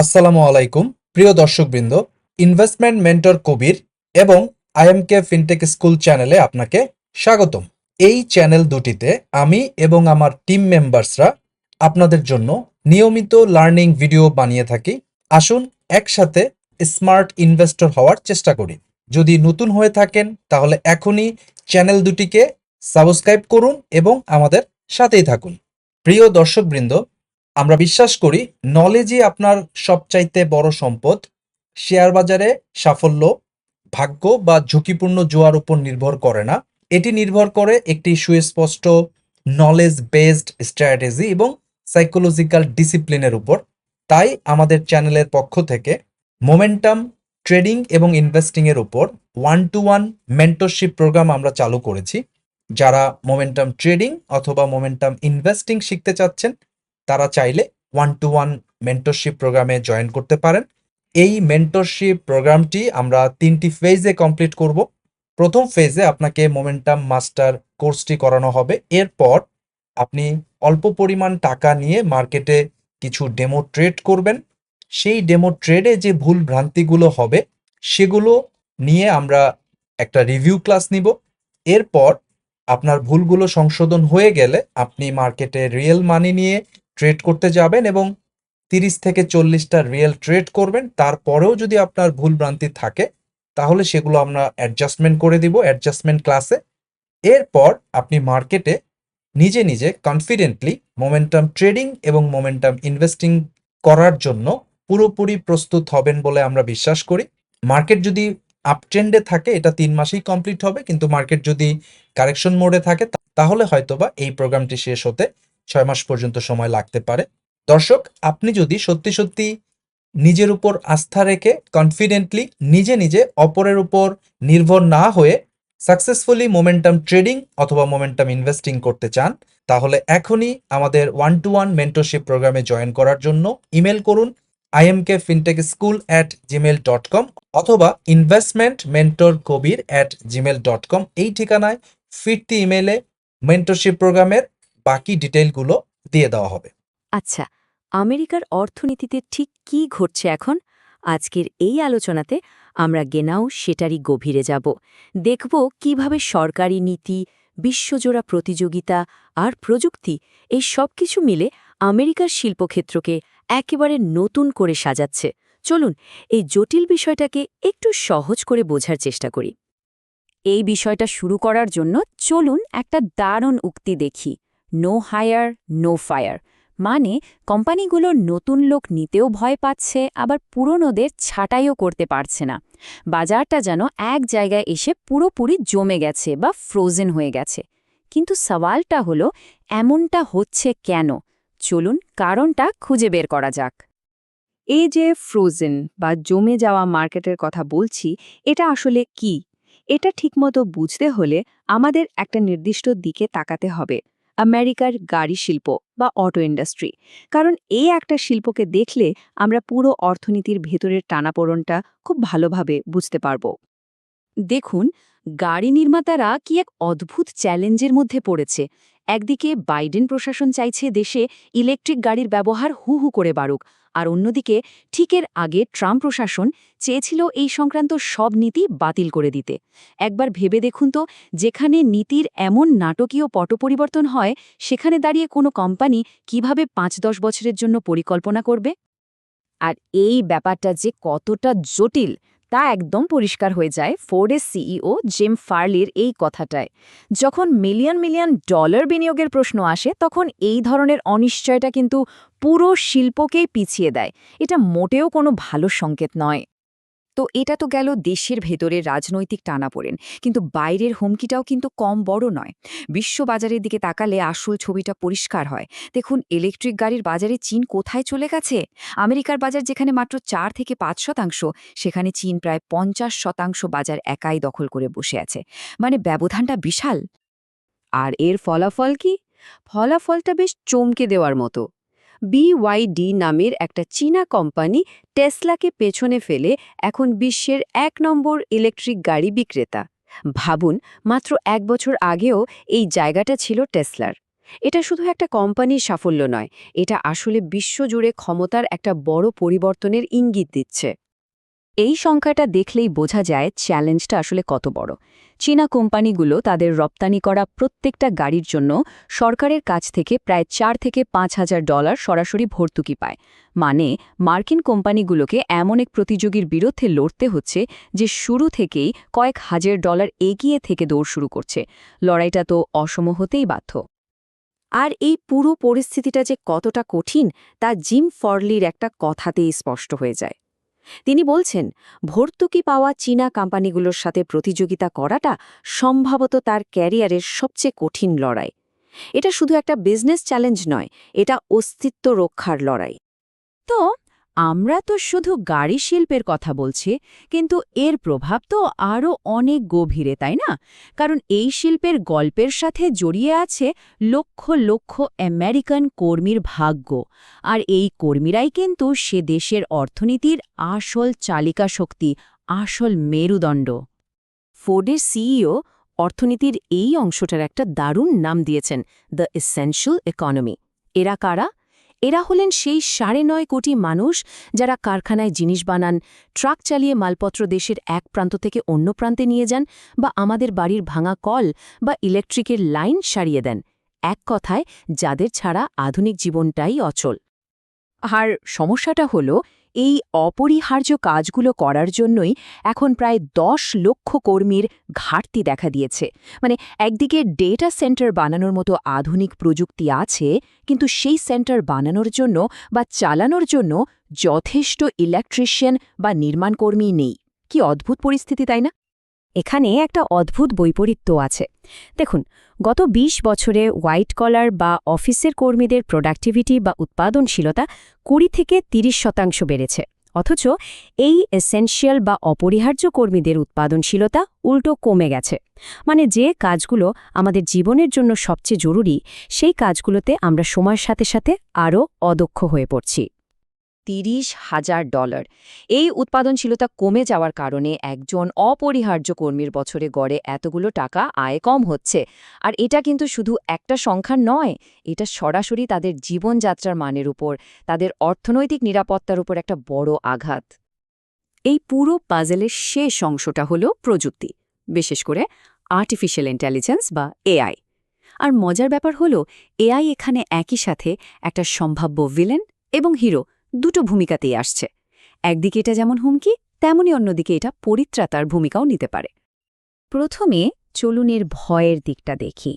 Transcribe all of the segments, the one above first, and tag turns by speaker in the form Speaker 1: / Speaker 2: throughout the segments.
Speaker 1: আসসালামু আলাইকুম প্রিয় দর্শকবৃন্দ। ইনভেস্টমেন্ট মেন্টর কবির এবং আইএমকে ফিনটেক স্কুল চ্যানেলে আপনাকে স্বাগতম। এই চ্যানেল দুটিতে আমি এবং আমার টিম মেম্বার্সরা আপনাদের জন্য নিয়মিত লার্নিং ভিডিও বানিয়ে থাকি। আসুন একসাথে স্মার্ট ইনভেস্টর হওয়ার চেষ্টা করি। যদি নতুন হয়ে থাকেন তাহলে এখনই চ্যানেল দুটিকে সাবস্ক্রাইব করুন এবং আমাদের সাথেই থাকুন। প্রিয় দর্শকবৃন্দ, আমরা বিশ্বাস করি নলেজই আপনার সবচাইতে বড় সম্পদ। শেয়ার বাজারে সাফল্য ভাগ্য বা ঝুঁকিপূর্ণ জোয়ার উপর নির্ভর করে না, এটি নির্ভর করে একটি সুস্পষ্ট নলেজ বেসড স্ট্র্যাটেজি এবং সাইকোলজিক্যাল ডিসিপ্লিনের উপর। তাই আমাদের চ্যানেলের পক্ষ থেকে মোমেন্টাম ট্রেডিং এবং ইনভেস্টিং এর উপর 1-to-1 মেন্টরশিপ প্রোগ্রাম আমরা চালু করেছি। যারা মোমেন্টাম ট্রেডিং অথবা মোমেন্টাম ইনভেস্টিং শিখতে চাচ্ছেন তারা চাইলে 1-to-1 মেন্টরশিপ প্রোগ্রামে জয়েন করতে পারেন। এই মেন্টরশিপ প্রোগ্রামটি আমরা 3টি ফেজে কমপ্লিট করব। প্রথম ফেজে আপনাকে মোমেন্টাম মাস্টার কোর্সটি করানো হবে। এরপর আপনি অল্প পরিমাণ টাকা নিয়ে মার্কেটে কিছু ডেমো ট্রেড করবেন। সেই ডেমো ট্রেডে যে ভুল ভ্রান্তিগুলো হবে সেগুলো নিয়ে আমরা একটা রিভিউ ক্লাস নিব। এরপর আপনার ভুলগুলো সংশোধন হয়ে গেলে আপনি মার্কেটে রিয়েল মানি নিয়ে ট্রেড করতে যাবেন এবং 30 থেকে 40টা রিয়েল ট্রেড করবেন। তারপরেও যদি আপনার ভুল ভ্রান্তি থাকে তাহলে সেগুলো আমরা অ্যাডজাস্টমেন্ট করে দিব অ্যাডজাস্টমেন্ট ক্লাসে। এরপর আপনি মার্কেটে নিজে নিজে কনফিডেন্টলি মোমেন্টাম ট্রেডিং এবং মোমেন্টাম ইনভেস্টিং করার জন্য পুরোপুরি প্রস্তুত হবেন বলে আমরা বিশ্বাস করি। মার্কেট যদি আপট্রেন্ডে থাকে এটা 3 মাসেই কমপ্লিট হবে, কিন্তু মার্কেট যদি কারেকশন মোডে থাকে তাহলে হয়তোবা এই প্রোগ্রামটি শেষ হতে 6 মাস পর্যন্ত সময় লাগতে পারে। দর্শক, আপনি যদি সত্যি সত্যি নিজের উপর আস্থা রেখে কনফিডেন্টলি নিজে নিজে অপরের উপর নির্ভর না হয়ে সাকসেসফুলি মোমেন্টাম ট্রেডিং অথবা মোমেন্টাম ইনভেস্টিং করতে চান তাহলে এখনই আমাদের 1-to-1 মেন্টরশিপ প্রোগ্রামে জয়েন করার জন্য ইমেল করুন imkfintechschool@gmail.com অথবা investmentmentorkobir@gmail.com। এই ঠিকানায় ফিরতি ইমেলে মেন্টরশিপ প্রোগ্রামের বাকি ডিটেইলগুলো দিয়ে দেওয়া হবে।
Speaker 2: আচ্ছা, আমেরিকার অর্থনীতিতে ঠিক কী ঘটছে এখন? আজকের এই আলোচনাতে আমরা গেনাও সেটারই গভীরে যাব। দেখব কিভাবে সরকারি নীতি, বিশ্বজোড়া প্রতিযোগিতা আর প্রযুক্তি এই সব কিছু মিলে আমেরিকার শিল্পক্ষেত্রকে একেবারে নতুন করে সাজাচ্ছে। চলুন এই জটিল বিষয়টাকে একটু সহজ করে বোঝার চেষ্টা করি। এই বিষয়টা শুরু করার জন্য চলুন একটা দারুণ উক্তি দেখি, নো হায়ার নো ফায়ার। মানে কোম্পানিগুলো নতুন লোক নিতেও ভয় পাচ্ছে, আবার পুরনোদের ছাঁটাইও করতে পারছে না। বাজারটা যেন এক জায়গায় এসে পুরোপুরি জমে গেছে বা ফ্রোজেন হয়ে গেছে। কিন্তু সওয়ালটা হলো, এমনটা হচ্ছে কেন? চলুন কারণটা খুঁজে বের করা যাক। এই যে ফ্রোজেন বা জমে যাওয়া মার্কেটের কথা বলছি, এটা আসলে কি? এটা ঠিকমতো বুঝতে হলে আমাদের একটা নির্দিষ্ট দিকে তাকাতে হবে, আমেরিকার গাড়ি শিল্প বা অটো ইন্ডাস্ট্রি। কারণ এই একটা শিল্পকে দেখলে আমরা পুরো অর্থনীতির ভেতরের টানাপোড়নটা খুব ভালোভাবে বুঝতে পারব। দেখুন, গাড়ি নির্মাতারা কি এক অদ্ভুত চ্যালেঞ্জের মধ্যে পড়েছে। একদিকে বাইডেন প্রশাসন চাইছে দেশে ইলেকট্রিক গাড়ির ব্যবহার হু হু করে বাড়ুক, আর অন্যদিকে ঠিকের আগে ট্রাম্প প্রশাসন চেয়েছিল এই সংক্রান্ত সব নীতি বাতিল করে দিতে। একবার ভেবে দেখুন তো, যেখানে নীতির এমন নাটকীয় পটপরিবর্তন হয়, সেখানে দাঁড়িয়ে কোনো কোম্পানি কিভাবে 5-10 বছরের জন্য পরিকল্পনা করবে? আর এই ব্যাপারটা যে কতটা জটিল তা একদম পরিষ্কার হয়ে যায় ফোর্ডের সিইও জিম ফার্লির এই কথাটায়। যখন মিলিয়ন মিলিয়ন ডলার বিনিয়োগের প্রশ্ন আসে, তখন এই ধরনের অনিশ্চয়তা কিন্তু পুরো শিল্পকেই পিছিয়ে দেয়। এটা মোটেও কোনো ভালো সংকেত নয়। তো এটা তো গেল দেশের ভেতরে রাজনৈতিক টানাপোড়েন, কিন্তু বাইরের হুমকিটাও কিন্তু কম বড় নয়। বিশ্ববাজারের দিকে তাকালে আসল ছবিটা পরিষ্কার হয়। দেখুন, ইলেকট্রিক গাড়ির বাজারে চীন কোথায় চলে গেছে। আমেরিকার বাজার যেখানে মাত্র 4 থেকে 5%, সেখানে চীন প্রায় 50% বাজার একাই দখল করে বসে আছে। মানে ব্যবধানটা বিশাল। আর এর ফলাফল কি? ফলাফলটা বেশ চমকে দেওয়ার মতো। BYD নামের একটা চীনা কোম্পানি টেসলাকে পেছনে ফেলে এখন বিশ্বের 1 নম্বর ইলেকট্রিক গাড়ি বিক্রেতা। ভাবুন, মাত্র 1 বছর আগেও এই জায়গাটা ছিল টেসলার। এটা শুধু একটা কোম্পানির সাফল্য নয়, এটা আসলে বিশ্বজুড়ে ক্ষমতার একটা বড় পরিবর্তনের ইঙ্গিত দিচ্ছে। এই সংখ্যাটা দেখলেই বোঝা যায় চ্যালেঞ্জটা আসলে কত বড়। চীনা কোম্পানিগুলো তাদের রপ্তানি করা প্রত্যেকটা গাড়ির জন্য সরকারের কাছ থেকে প্রায় $4,000 থেকে $5,000 সরাসরি ভর্তুকি পায়। মানে মার্কিন কোম্পানিগুলোকে এমন এক প্রতিযোগীর বিরুদ্ধে লড়তে হচ্ছে যে শুরু থেকেই কয়েক $1,000 এগিয়ে থেকে দৌড় শুরু করছে। লড়াইটা তো অসম হতেই বাধ্য। আর এই পুরো পরিস্থিতিটা যে কতটা কঠিন তা জিম ফরলির একটা কথাতেই স্পষ্ট হয়ে যায়। তিনি বলছেন, ভর্তুকি পাওয়া চীনা কোম্পানিগুলোর সাথে প্রতিযোগিতা করাটা সম্ভবত তার ক্যারিয়ারের সবচেয়ে কঠিন লড়াই। এটা শুধু একটা বিজনেস চ্যালেঞ্জ নয়, এটা অস্তিত্ব রক্ষার লড়াই। তো আমরা তো শুধু গাড়ি শিল্পের কথা বলছি, কিন্তু এর প্রভাব তো আরও অনেক গভীরে, তাই না? কারণ এই শিল্পের গল্পের সাথে জড়িয়ে আছে লক্ষ লক্ষ আমেরিকান কর্মীর ভাগ্য, আর এই কর্মীরাই কিন্তু সে দেশের অর্থনীতির আসল চালিকা শক্তি, আসল মেরুদণ্ড। ফোর্ডের সিইও অর্থনীতির এই অংশটার একটা দারুণ নাম দিয়েছেন, দ্য এসেনশিয়াল ইকোনমি। এরা কারা? এরা হলেন সেই 9.5 কোটি মানুষ যারা কারখানায় জিনিস বানান, ট্রাক চালিয়ে মালপত্র দেশের এক প্রান্ত থেকে অন্য প্রান্তে নিয়ে যান, বা আমাদের বাড়ির ভাঙা কল বা ইলেকট্রিকের লাইন সারিয়ে দেন। এক কথায়, যাদের ছাড়া আধুনিক জীবনটাই অচল। আর সমস্যাটা হলো, এই অপরিহার্য কাজগুলো করার জন্যই এখন প্রায় 10 লক্ষ কর্মীর ঘাটতি দেখা দিয়েছে। মানে একদিকে ডেটা সেন্টার বানানোর মতো আধুনিক প্রযুক্তি আছে, কিন্তু সেই সেন্টার বানানোর জন্য বা চালানোর জন্য যথেষ্ট ইলেকট্রিশিয়ান বা নির্মাণকর্মী নেই। কি অদ্ভুত পরিস্থিতি, তাই না? এখানে একটা অদ্ভুত বৈপরীত্য আছে। দেখুন, গত 20 বছরে হোয়াইট কলার বা অফিসের কর্মীদের প্রোডাক্টিভিটি বা উৎপাদনশীলতা 20 থেকে 30% বেড়েছে। অথচ এই এসেনশিয়াল বা অপরিহার্য কর্মীদের উৎপাদনশীলতা উল্টো কমে গেছে। মানে যে কাজগুলো আমাদের জীবনের জন্য সবচেয়ে জরুরি, সেই কাজগুলোতে আমরা সময়ের সাথে সাথে আরও অদক্ষ হয়ে পড়ছি। $30,000 এই উৎপাদনশীলতা কমে যাওয়ার কারণে একজন অপরিহার্য কর্মীর বছরে গড়ে এতগুলো টাকা আয় কম হচ্ছে। আর এটা কিন্তু শুধু একটা সংখ্যা নয়, এটা সরাসরি তাদের জীবনযাত্রার মানের উপর, তাদের অর্থনৈতিক নিরাপত্তার উপর একটা বড় আঘাত। এই পুরো পাজলের শেষ অংশটা হলো প্রযুক্তি, বিশেষ করে আর্টিফিশিয়াল ইন্টেলিজেন্স বা এআই। আর মজার ব্যাপার হলো, এআই এখানে একই সাথে একটা সম্ভাব্য ভিলেন এবং হিরো দুটো ভূমিকাতেই আসছে। একদিকে এটা যেমন হুমকি, তেমনি অন্যদিকে এটা পরিত্রাতার ভূমিকাও নিতে পারে। প্রথমে চলুন এর ভয়ের দিকটা দেখি।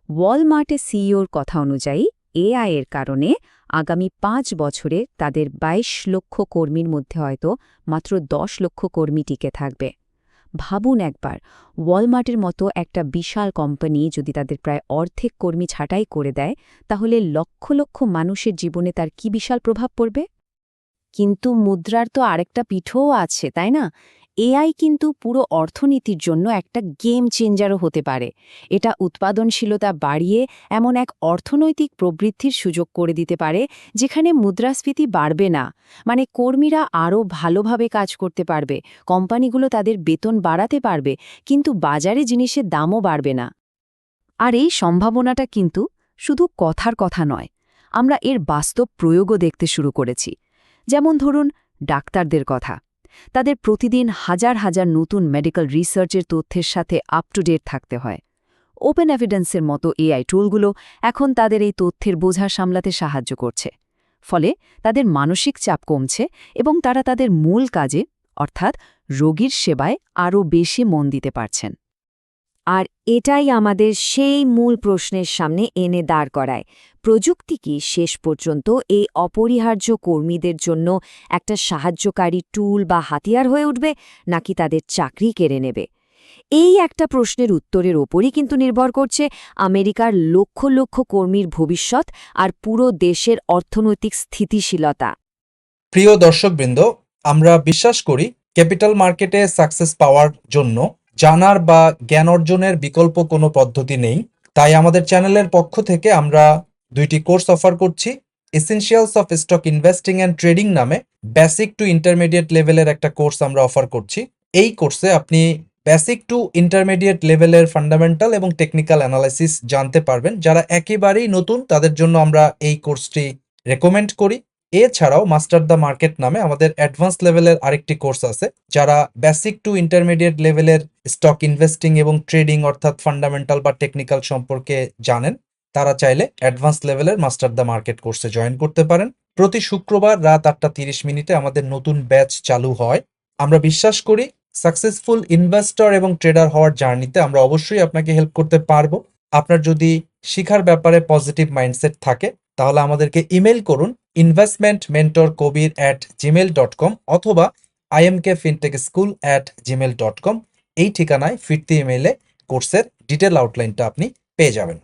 Speaker 2: ওয়ালমার্টের সিইওর কথা অনুযায়ী এআই এর কারণে আগামী 5 বছরে তাদের 22 লক্ষ কর্মীর মধ্যে হয়তো মাত্র 10 লক্ষ কর্মী টিকে থাকবে। ভাবুন একবার, ওয়ালমার্টের মতো একটা বিশাল কোম্পানি যদি তাদের প্রায় অর্ধেক কর্মী ছাঁটাই করে দেয়, তাহলে লক্ষ লক্ষ মানুষের জীবনে তার কি বিশাল প্রভাব পড়বে। কিন্তু মুদ্রার তো আরেকটা পিঠও আছে, তাই না? এআই কিন্তু পুরো অর্থনীতির জন্য একটা গেম চেঞ্জারও হতে পারে। এটা উৎপাদনশীলতা বাড়িয়ে এমন এক অর্থনৈতিক প্রবৃদ্ধির সুযোগ করে দিতে পারে যেখানে মুদ্রাস্ফীতি বাড়বে না। মানে কর্মীরা আরও ভালোভাবে কাজ করতে পারবে, কোম্পানিগুলো তাদের বেতন বাড়াতে পারবে, কিন্তু বাজারে জিনিসের দামও বাড়বে না। আর এই সম্ভাবনাটা কিন্তু শুধু কথার কথা নয়, আমরা এর বাস্তব প্রয়োগও দেখতে শুরু করেছি। যেমন ধরুন ডাক্তারদের কথা। তাদের প্রতিদিন হাজার হাজার নতুন মেডিকেল রিসার্চের তথ্যের সাথে আপ টু ডেট থাকতে হয়। ওপেন এভিডেন্সের মতো এআই টুলগুলো এখন তাদের এই তথ্যের বোঝা সামলাতে সাহায্য করছে। ফলে তাদের মানসিক চাপ কমছে এবং তারা তাদের মূল কাজে, অর্থাৎ রোগীর সেবায় আরও বেশি মন দিতে পারছেন। আর এটাই আমাদের সেই মূল প্রশ্নের সামনে এনে দাঁড় করায়, প্রযুক্তি কি শেষ পর্যন্ত এই অপরিহার্য কর্মীদের জন্য একটা সাহায্যকারী টুল বা হাতিয়ার হয়ে উঠবে, নাকি তাদের চাকরি কেড়ে নেবে? এই একটা প্রশ্নের উত্তরের ওপরই কিন্তু নির্ভর করছে আমেরিকার লক্ষ লক্ষ কর্মীর ভবিষ্যৎ আর পুরো দেশের অর্থনৈতিক স্থিতিশীলতা।
Speaker 1: প্রিয় দর্শকবৃন্দ, আমরা বিশ্বাস করি ক্যাপিটাল মার্কেটে সাকসেস পাওয়ার জন্য জানার বা জ্ঞান অর্জনের বিকল্প কোনো পদ্ধতি নেই। তাই আমাদের চ্যানেলের পক্ষ থেকে আমরা 2টি কোর্স অফার করছি। Essentials of stock investing and trading নামে বেসিক টু ইন্টারমিডিয়েট লেভেলের একটা কোর্স আমরা অফার করছি। এই কোর্সে আপনি বেসিক টু ইন্টারমিডিয়েট লেভেলের ফান্ডামেন্টাল এবং টেকনিক্যাল অ্যানালাইসিস জানতে পারবেন। যারা একেবারেই নতুন তাদের জন্য আমরা এই কোর্সটি রেকমেন্ড করি। এছাড়াও মাস্টার দ্য মার্কেট নামে আমাদের অ্যাডভান্স লেভেলের আরেকটি কোর্স আছে, যারা বেসিক টু ইন্টারমিডিয়েট লেভেলের স্টক ইনভেস্টিং এবং ট্রেডিং অর্থাৎ ফান্ডামেন্টাল বা টেকনিক্যাল সম্পর্কে জানেন, তারা চাইলে অ্যাডভান্স লেভেলের মাস্টার দ্য মার্কেট কোর্সে জয়েন করতে পারেন। প্রতি শুক্রবার রাত 8:30 আমাদের নতুন ব্যাচ চালু হয়। আমরা বিশ্বাস করি সাকসেসফুল ইনভেস্টর এবং ট্রেডার হওয়ার জার্নিতে আমরা অবশ্যই আপনাকে হেল্প করতে পারবো। আপনার যদি শিখার ব্যাপারে পজিটিভ মাইন্ডসেট থাকে তাহলে আমাদেরকে ইমেল করুন investmentmentorkobir@gmail.com অথবা imkfintechschool@gmail.com। এই ঠিকানায় ফিরতি ইমেইলে কোর্সের ডিটেল আউটলাইনটা আপনি পেয়ে যাবেন।